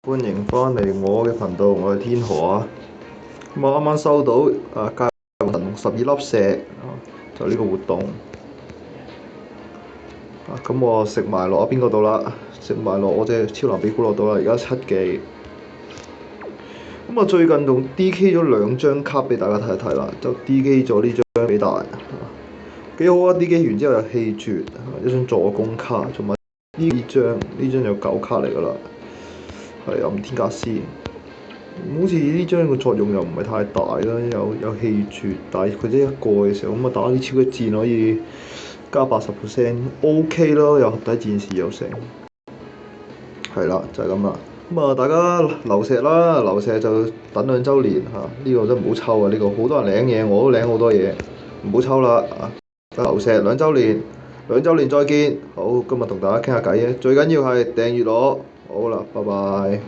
歡迎翻嚟我嘅頻道，我係天河啊。咁我啱啱收到加入神12粒石就呢個活動咁我食埋落邊個度啦？食埋落我隻超藍比古樂度啦，而家7G。咁我最近仲 DK 咗2張卡俾大家睇一睇啦，就 DK 咗呢張俾大，幾好啊！DK 完之後有氣絕，一張助攻卡，同埋呢張有9卡嚟噶啦，係暗天格斯。好似呢張個作用又唔係太大啦，有氣絕，但係佢得一個嘅時候，咁啊打啲超級戰可以加80%，OK 咯，有合體戰士有成，係啦，就係咁啦。咁啊，大家流石啦，流石就等2週年嚇，呢個都唔好抽啊！呢個好多人領嘢，我都領好多嘢，唔好抽啦啊！流石2週年，2週年再見。好，今日同大家傾下偈啊，最緊要係訂閱我，好啦，拜拜。